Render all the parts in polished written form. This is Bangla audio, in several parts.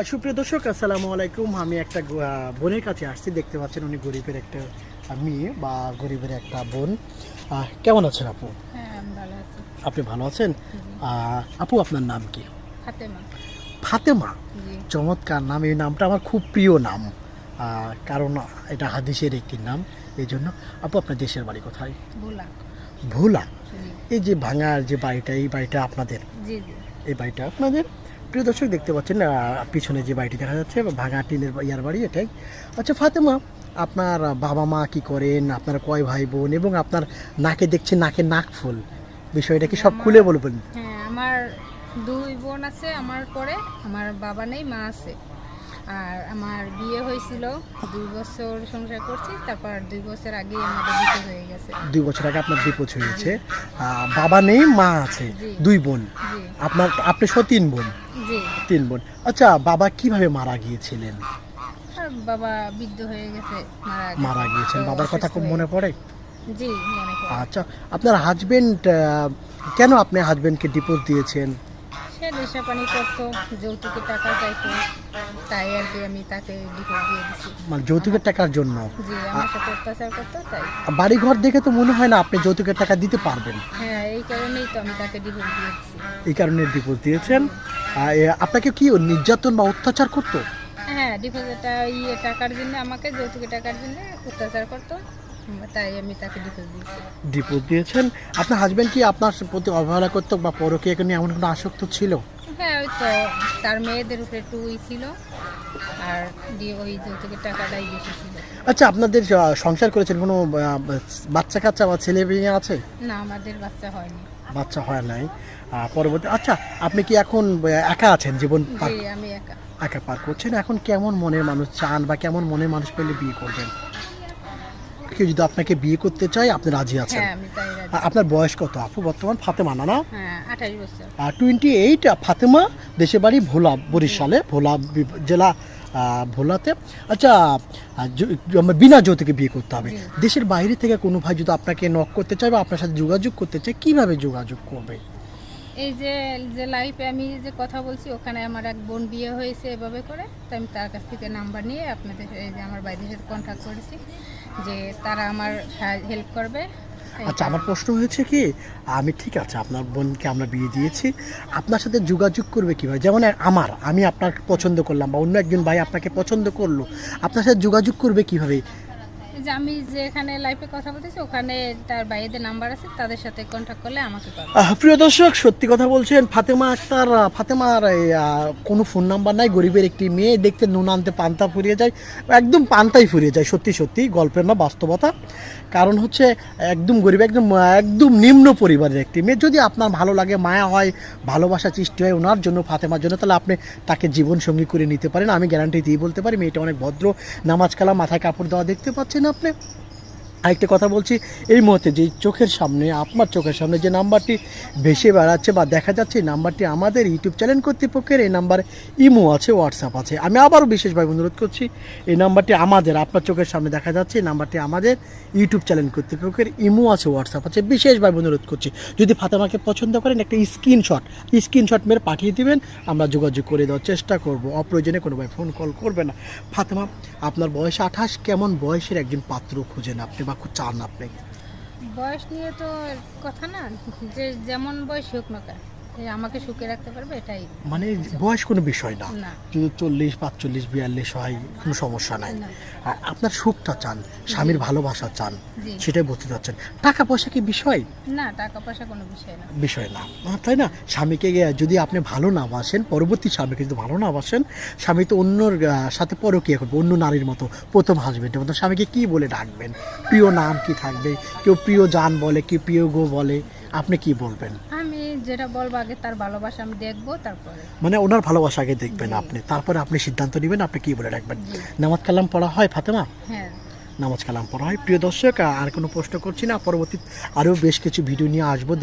সুপ্রিয় দর্শক, আসসালামু আলাইকুম। আমি একটা বোনের কাছে আসছি। দেখতে পাচ্ছেন উনি গরিবের একটা মেয়ে বা গরিবের একটা বোন। কেমন আছেন আপু? হ্যাঁ, আমি ভালো আছি। আপনি ভালো আছেন? আপু, আপনার নাম কি? ফাতেমা। ফাতেমা, জি। চমৎকার নাম। এই নামটা আমার খুব প্রিয় নাম, কারণ এটা হাদিসের একটি নাম, এই জন্য। আপু, আপনার দেশের বাড়ি কোথায়? ভোলা। ভোলা। জি। এই যে ভাঙার যে বাড়িটা, এই বাড়িটা আপনাদের? জি জি। এই বাড়িটা আপনাদের। প্রিয় দর্শক, দেখতে পাচ্ছেন পিছনে যে বাড়িটি দেখা যাচ্ছে, ভাঙা টিনের ইয়ার বাড়ি, এটাই। আচ্ছা ফাতেমা, আপনার বাবা মা কি করেন, আপনার কয় ভাই বোন, এবং আপনার নাকে দেখছি নাকে নাক ফুল, বিষয়টা কি সব খুলে বলবেন? হ্যাঁ, আমার দুই বোন আছে। আমার পরে আমার বাবা নেই, মা আছে। আর আমার বিয়ে হয়েছিল, 2 বছর সংসার করছি, তারপর 2 বছর আগে আমাদের বিয়ে হয়ে গেছে। 2 বছর আগে আপনার বিপদ হয়েছে। বাবা নেই, মা আছে, জি। 2 বোন। জি। আপনি সহ 3 বোন। জি। 3 বোন। আচ্ছা, বাবা কিভাবে মারা গিয়েছিলেন? আর বাবা বৃদ্ধ হয়ে গেছে, মারা গিয়েছেন। তো বাবার কথা অসুস্থ খুব হয়ে- মনে পড়ে? জি, মনে পড়ে। আচ্ছা, আপনার হাজবেন্ড, কেন আপনি হাজবেন্ডকে ডিভোর্স দিয়েছেন? সে নেশা পানি করতো, যৌতুকের টাকা চাইতো, তাই আর কি আমি তাকে ডিভোর্স দিয়ে দিছি। মানে যৌতুকের টাকার জন্য? জি, আমার সাথে অত্যাচার করতো, তাই। বাড়িঘর দেখে তো মনে হয় না আপনি যৌতুকের টাকা দিতে পারবেন। হ্যাঁ, এই কারণেই তো আমি তাকে ডিভোর্স দিয়ে দিচ্ছি। এই কারণে ডিভোর্স দিয়েছেন। আপনাকে কি নির্যাতন বা অত্যাচার করতো? হ্যাঁ, ডিভোর্সটা টাকার জন্য, আমাকে যৌতুকের টাকার জন্য অত্যাচার করতো, তাই আমি তাকে ডিভোর্স দিয়েছি। ডিভোর্স দিয়েছেন। আপনার হাজবেন্ড কি আপনার প্রতি অবহেলা করতো বা পরকীয়া নিয়ে এমন কোনো আসক্ত ছিল? হ্যাঁ, ওই তো তার মেয়েদের উপরে একটু ছিল, আর ওই যৌতুকের টাকাটাই বেশি ছিল। আচ্ছা, আপনাদের সংসার করেছেন, কোনো বাচ্চা কাচ্চা বা ছেলে মেয়ে আছে? না, আমাদের বাচ্চা হয়নি। বাচ্চা হয় নাই। পরবর্তী, আচ্ছা, আপনি কি এখন একা আছেন? জীবন জি, আমি একা। একা পার করছেন। এখন কেমন মনের মানুষ চান বা কেমন মনের মানুষ পেলে বিয়ে করবেন? কেউ যদি আপনাকে বিয়ে করতে চায়, আপনি রাজি আছেন? হ্যাঁ, আমি তাই রাজি। আপনার বয়স কত আপু বর্তমান? ফাতেমা না? হ্যাঁ, 28 বছর। 28। ফাতেমা, দেশের বাড়ি ভোলা, বরিশালে, ভোলা জেলা, ভোলাতে। আচ্ছা, বিনা যৌতুকে বিয়ে করতে হবে। জি। দেশের বাইরে থেকে কোনো ভাই যদি আপনাকে নক করতে চায় বা আপনার সাথে যোগাযোগ করতে চায়, কিভাবে যোগাযোগ করবে? এই যে যে লাইফে আমি যে কথা বলছি, ওখানে আমার এক বোন বিয়ে হয়েছে এভাবে করে, তো আমি তার কাছ থেকে নাম্বার নিয়ে আপনাদের, এই যে আমার ভাইদের সাথে কন্ট্যাক্ট করেছি, যে তারা আমার হেল্প করবে। আচ্ছা, আমার প্রশ্ন হয়েছে কি, আমি ঠিক আছে, আপনার বোনকে আমরা বিয়ে দিয়েছি, আপনার সাথে যোগাযোগ করবে কীভাবে? যেমন আমি আপনার পছন্দ করলাম বা অন্য একজন ভাই আপনাকে পছন্দ করলো, আপনার সাথে যোগাযোগ করবে কীভাবে? এই যে আমি যে এখানে লাইফে কথা বলতেছি, ওখানে তার ভাইদের নাম্বার আছে, তাদের সাথে কন্ট্যাক্ট করলে আমাকে পাবে। প্রিয় দর্শক, সত্যি কথা বলছেন, ফাতেমার কোনো ফোন নাম্বার নাই। গরিবের একটি মেয়ে, দেখতে নুন আনতে পান্তা ফুরিয়ে যায়, একদম পান্তাই ফুরিয়ে যায়। সত্যি সত্যি গল্পের না, বাস্তবতা। কারণ হচ্ছে একদম গরিব, একদম একদম নিম্ন পরিবারের একটি মেয়ে। যদি আপনার ভালো লাগে, মায়া হয়, ভালোবাসা সৃষ্টি হয় ওনার জন্য, ফাতেমার জন্য, তাহলে আপনি তাকে জীবনসঙ্গী করে নিতে পারেন। আমি গ্যারান্টি দিয়ে বলতে পারি, মেয়েটা অনেক ভদ্র, নামাজ কালাম, মাথায় কাপড় দেওয়া, দেখতে পাচ্ছেন আপনি। আরেকটা কথা বলছি, এই মুহূর্তে যে চোখের সামনে, আপনার চোখের সামনে যে নাম্বারটি ভেসে বেড়াচ্ছে বা দেখা যাচ্ছে, এই নাম্বারটি আমাদের ইউটিউব চ্যানেল কর্তৃপক্ষের। এই নাম্বারে ইমো আছে, হোয়াটসঅ্যাপ আছে। আমি আবারও বিশেষভাবে অনুরোধ করছি, এই নাম্বারটি আমাদের, আপনার চোখের সামনে দেখা যাচ্ছে, এই নাম্বারটি আমাদের ইউটিউব চ্যানেল কর্তৃপক্ষের। ইমো আছে, হোয়াটসঅ্যাপ আছে। বিশেষভাবে অনুরোধ করছি, যদি ফাতেমাকে পছন্দ করেন, একটা স্ক্রিনশট মেরে পাঠিয়ে দিবেন, আমরা যোগাযোগ করে দেওয়ার চেষ্টা করব। অপ্রয়োজনে কোনো ভাই ফোন কল করবে না। ফাতেমা, আপনার বয়স 28, কেমন বয়সের একজন পাত্র খুঁজেন আপনি বা চান আপনি? বয়স নিয়ে তো কথা না, যে যেমন বয়স হোক না কেন, আমাকে সুখে রাখতে পারবে, এটাই। মানে বয়স কোনো বিষয় না, না। যদি 40, 45, 42 হয়, কোনো সমস্যা নাই। না। আপনার সুখটা চান, স্বামীর ভালোবাসা চান, জি। সেটাই বলতে চাচ্ছেন। টাকা পয়সা কি বিষয়? না, টাকা পয়সা কোনো বিষয় না। বিষয় না, তাই না? স্বামীকে যদি আপনি ভালো না বাসেন, পরবর্তী স্বামীকে যদি ভালো না বাসেন, স্বামী তো অন্যর সাথে পরকীয়া করবে, অন্য নারীর মতো। প্রথম হাজবেন্ডের মতো স্বামীকে কি বলে ডাকবেন? প্রিয় নাম কি থাকবে? কেউ প্রিয় জান বলে, কেউ প্রিয় গো বলে, আপনি কি বলবেন? আমি যেটা বলবো, আগে তার ভালোবাসা আমি দেখবো, তারপরে। মানে ওনার ভালোবাসা আগে দেখবেন জি। আপনি, তারপরে আপনি সিদ্ধান্ত নেবেন আপনি কি বলে রাখবেন। জি। নামাজ কালাম পড়া হয় ফাতেমা? হ্যাঁ। নামাজ কালাম পড়া হয়। প্রিয় দর্শক, আর কোনো প্রশ্ন করছি না, পরবর্তী আরও বেশ কিছু ভিডিও নিয়ে আসবো,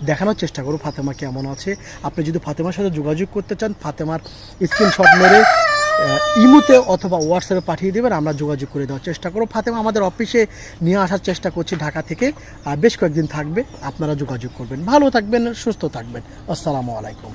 দেখানোর চেষ্টা করবো ফাতেমা কেমন আছে। আপনি যদি ফাতেমার সাথে যোগাযোগ করতে চান, ফাতেমার স্ক্রিনশট মেরে ইমোতে অথবা হোয়াটসঅ্যাপে পাঠিয়ে দেবেন, আমরা যোগাযোগ করে দেওয়ার চেষ্টা করব। ফাতেমা আমাদের অফিসে নিয়ে আসার চেষ্টা করছি ঢাকা থেকে, বেশ কয়েকদিন থাকবে, আপনারা যোগাযোগ করবেন। ভালো থাকবেন, সুস্থ থাকবেন। আসসালামু আলাইকুম।